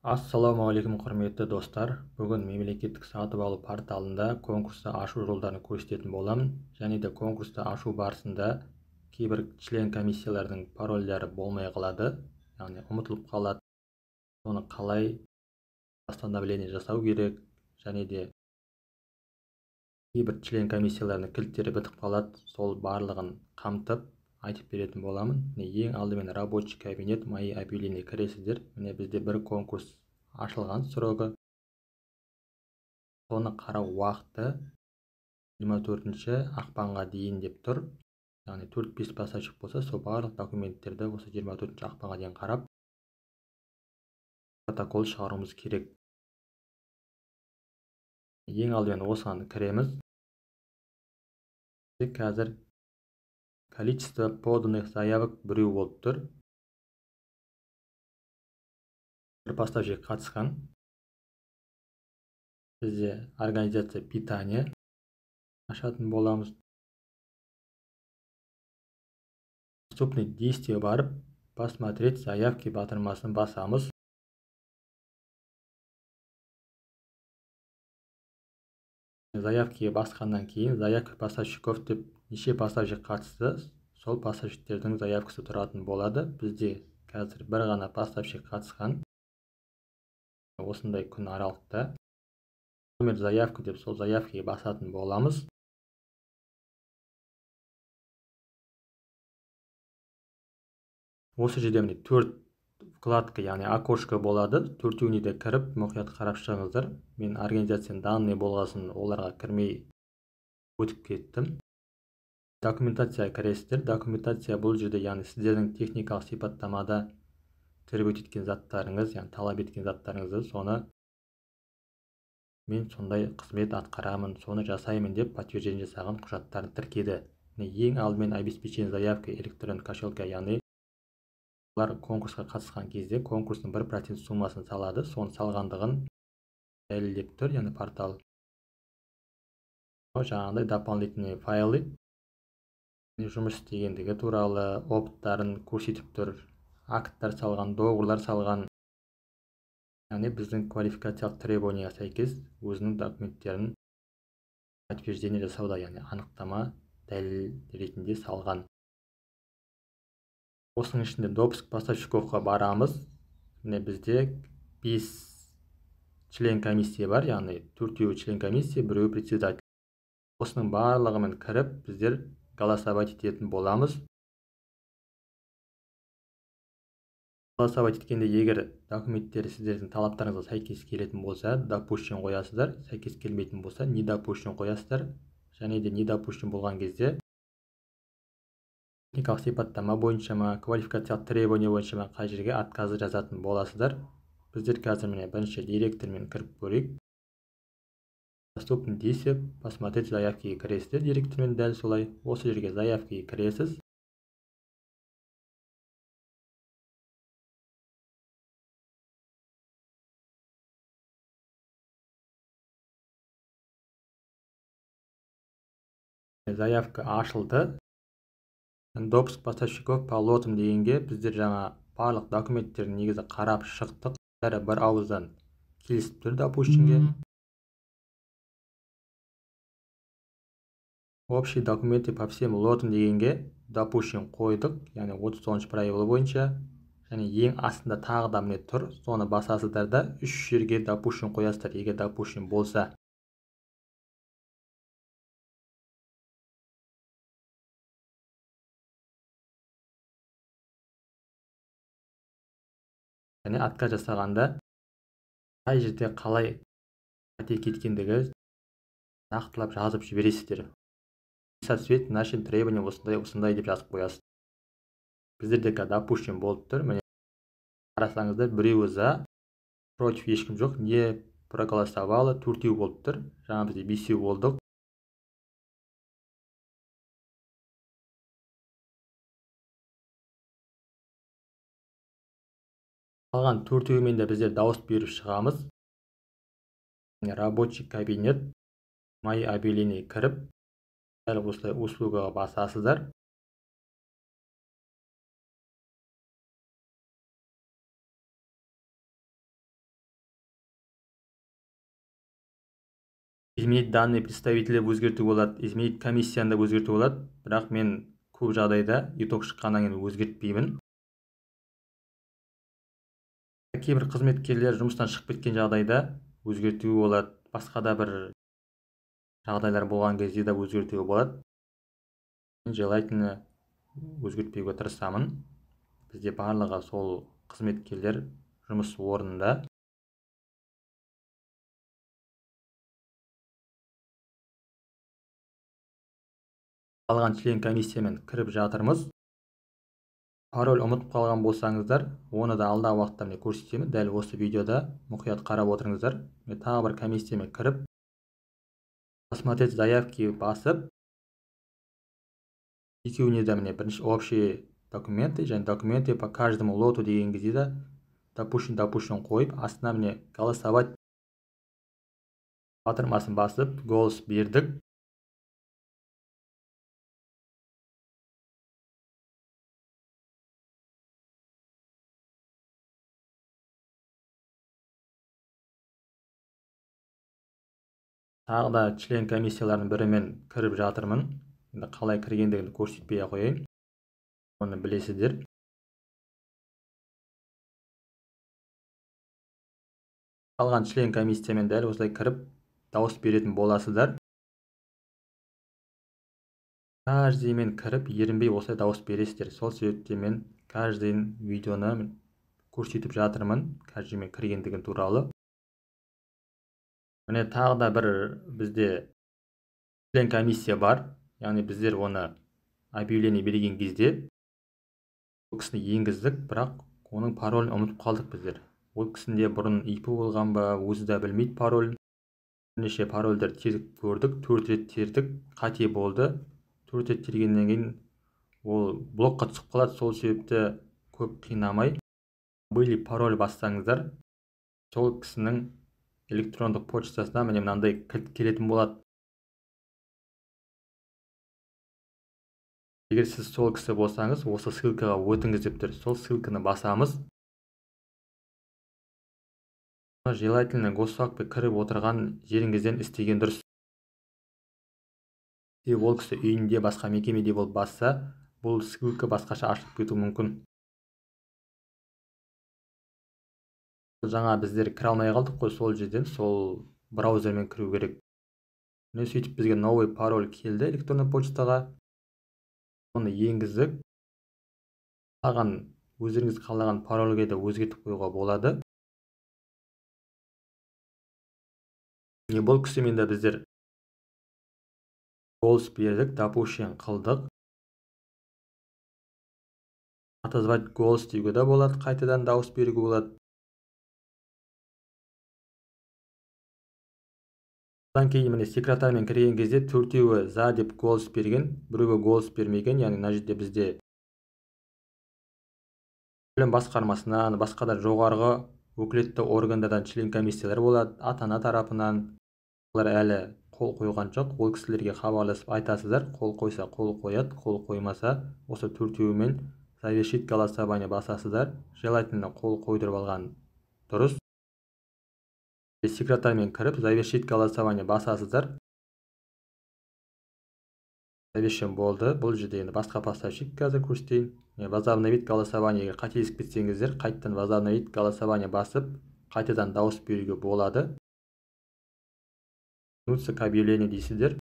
Ассалаумағалейкум құрметті достар. Бүгін мемлекеттік сатып алу порталында конкурсты ашу жолдарын көрсететін боламын. Және де конкурсты ашу барысында кейбір член комиссиялардың парольдері болмай қалады, яғни ұмытылып қалады. Оны қалай восстановление жасау керек, және де кейбір член комиссияларының кілттері бітіп қалады, сол барлығын қамтып айтып беретін боламын. Ең алдымен рабочий кабинет мои объявления кіресіздер. Міне бізде бір конкурс ашылған срогы. Соны қарау уақыты 24 ақпанға дейін деп тұр. Яғни 4-5 поставщик болса, сол барлық документтерді осы 24 ақпанға дейін қарап протокол шығаруымыз керек. Ең алдымен осыған кіреміз. Қазір количество поданных заявок біреу болып тұр. Бір поставщик қатысқан. Бізде организация питания ашатын боламыз. Доступные действия барып, посмотреть заявки батырмасын басамыз. Заявки басқаннан кейін заявка поставщиков деп неше поставщик қатысты, сол поставщиктердің заявкасы тұратын болады. Бізде қазір бір ғана поставщик қатысқан. Осындай күн аралықта номер заявка деп сол заявкаға басатын боламыз. Осы жерде міне 4 вкладка, яғни окошко болады. 4-еуіне де кіріп, мұқият қарап шығыңыздар. Мен организацияның данные болғасын оларға кірмей өтіп кеттім. Документация кіресіздер. Документация бұл жерде, яғни сіздердің техникалық сипаттамада требовать еткен заттарыңыз, яғни талап еткен заттарыңызды, соны мен сондай қызмет атқарамын, соны жасаймын деп подтверждение жасаған құжаттарын тіркеді. Ең алдымен обеспечение заявка электронный кошелька, яғни олар конкурсқа қатысқан кезде конкурстың 1% суммасын салады, соны салғандығын дәлелдеп тұр, яғни портал. Жаңағыдай дополнительный файлы жұмыс істегендігі туралы опыттарын көрсетіп тұр. Акттар салған, доғырлар салған, яғни біздің квалификациялық требованияға сәйкес өзінің документтерін подтверждение жасауда, яғни анықтама дәлел ретінде салған. Осының ішінде допуск поставщиковқа барамыз. Міне бізде 5 член комиссия бар, яғни 4-еуі член комиссия, 1-еуі председатель. Осының барлығымен кіріп, біздер голосовать ететін боламыз. Голосовать еткенде егер документтері сіздердің талаптарыңызға сәйкес келетін болса, допущен қоясыздар, сәйкес келмейтін болса, не допущен қоясыздар. Және де не допущен болған кезде техникалық сипаттама бойынша ма, квалификациялық требование бойынша ма қай жерге отказы жазатын боласыздар. Біздер қазір міне бірінші директормен кіріп көрейік. Доступный действия, посмотреть заявкаға кіресіздер. Директормен дәл солай. Осы жерге заявкаға кіресіз. Заявка ашылды. Допуск поставщиков по лотам дегенге біздер жаңа барлық документтерін негізі қарап шықтық. Бәрі бір ауыздан келісіп тұр допущенге. Общие документы по всем лотам дегенге допущен қойдық, яғни 39 правила бойынша. Және ең астында тағы да міне тұр. Соны басасыздар да 3 жерге допущен қоясыздар, егер допущен болса. Және отказ жасағанда қай жерде қалай қате кеткендігі нақтылап жазып жібересіздер. Соответственно, нашим требованиям осындай деп жазып қоясыз. Біздерде допущен болып тұр. Міне қарасаңыздар, біреуі за, против ешкім жоқ, не проголосовало, 4-еу болып тұр. Жаңа бізде 5-еу болдық. Қалған 4-еумен де біздер дауыс беріп шығамыз. Рабочий кабинет, мои объявления кіріп, дәл осылай услугаға басасыздар. изменить данные представителя өзгертуге болады, изменить комиссияны да өзгертуге болады, бірақ мен көп жағдайда итог шыққаннан кейін өзгертпеймін. Кейбір қызметкерлер жұмыстан шығып кеткен жағдайда өзгертуге болады, басқа да бір жағдайлар болған кезде де өзгертуге болады. Мен желательно өзгертпеуге тырысамын. Бізде барлығы сол қызметкерлер жұмыс орнында. Қалған член комиссиямен кіріп жатырмыз. Пароль ұмытып қалған болсаңыздар, оны да алдағы уақытта мен көрсетемін. Дәл осы видеода мұқият қарап отырыңыздар. Мен тағы бір комиссиямен кіріп, посмотреть заявки басып, екеуіне де міне бірінші общие документы және документы по каждому лоту деген кезде де допущен қойып, астына міне голосовать батырмасын басып, голос бердік. Тағы да член комиссияларының бірімен кіріп жатырмын. Енді қалай кіргендігін көрсетпей қояйын. Оны білесіздер. Қалған член комиссиямен дәл осылай кіріп, дауыс беретін боласыздар. Каждыймен кіріп, ерінбей осылай дауыс бересіздер. Сол себептен мен каждыйын видеоны көрсетіп жатырмын, каждыймен кіргендігін туралы. Міне тағы да бір бізде член комиссия бар. Яғни біздер оны объявление берген кезде ол кісіні енгіздік, бірақ оның паролін ұмытып қалдық біздер. Ол кісінде бұрын ИП болған ба, өзі де білмейді паролін. Бірнеше парольдер теріп көрдік, 4 рет тердік, қате болды. 4 рет тергеннен кейін ол блокқа түсіп қалады, сол себепті көп қинамай были пароль бассаңыздар, сол кісінің электрондық почтасына міне мынандай кілт келетін болады. Егер сіз сол кісі болсаңыз, осы ссылкаға өтіңіз деп тұр. Сол ссылканы басамыз. Желательно госсуакпен кіріп отырған жеріңізден істеген дұрыс. Ол кісі үйінде басқа мекемеде болып басса, бұл ссылка басқаша ашылып кетуі мүмкін. Жаңа біздер кіре алмай қалдық қой сол жерден, сол браузермен кіру керек. Міне сөйтіп бізге новый пароль келді электронды почтаға. Оны енгіздік. Өзіңіз қалаған парольге де өзгертіп қоюға болады. Бұл кісімен де біздер голос бердік, допущен қылдық. Отозвать голос деуге де болады, қайтадан дауыс беруге болады. Одан кейін міне секретармен кірген кезде 4-еуі за деп голос берген, біреуі голос бермеген. Яғни мына жерде бізде білім басқармасынан, басқа да жоғарғы өкілетті органдардан член комиссиялар болады, ата-ана тарапынан. Олар әлі қол қойған жоқ. Ол кісілерге хабарласып айтасыздар, қол қойса қол қояды, қол қоймаса осы 4-еуімен завершить голосование басасыздар. Желательно қол қойдырып алған дұрыс. Секретармен кіріп, завершить голосование басасыздар. Завершен болды. Бұл жерде енді басқа поставщик қазір көрсетейін. Возобновить голосование қателесіп кетсеңіздер, қайтадан возобновить голосование басып, қайтадан дауыс беруге болады. Вернуться к объявлению дейсіздер.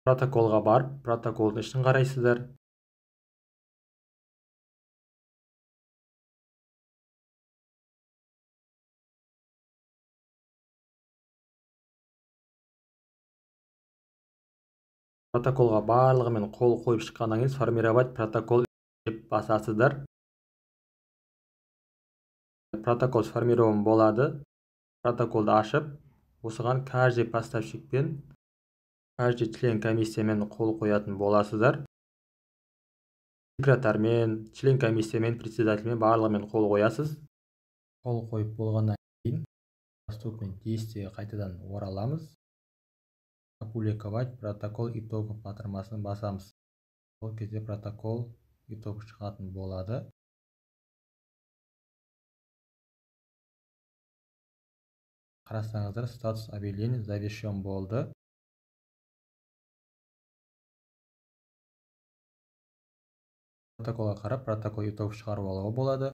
Протоколға барып, протоколдың ішін қарайсыздар. Протоколға барлығымен қол қойып шыққаннан кейін сформировать протокол деп басасыздар. Протокол сформирован болады. Протоколды ашып, осыған каждый поставщикпен, каждый член комиссиямен қол қоятын боласыздар. Секретармен, член комиссиямен, председательмен барлығымен қол қоясыз. Қол қойып болғаннан кейін доступный действиеге қайтадан ораламыз. опубликовать протокол итогов батырмасын басамыз. Ол кезде протокол итог шығатын болады. Қарасаңыздар, статус объявления завершен болды. Протоколға қарап, протокол итог шығарып алуға болады.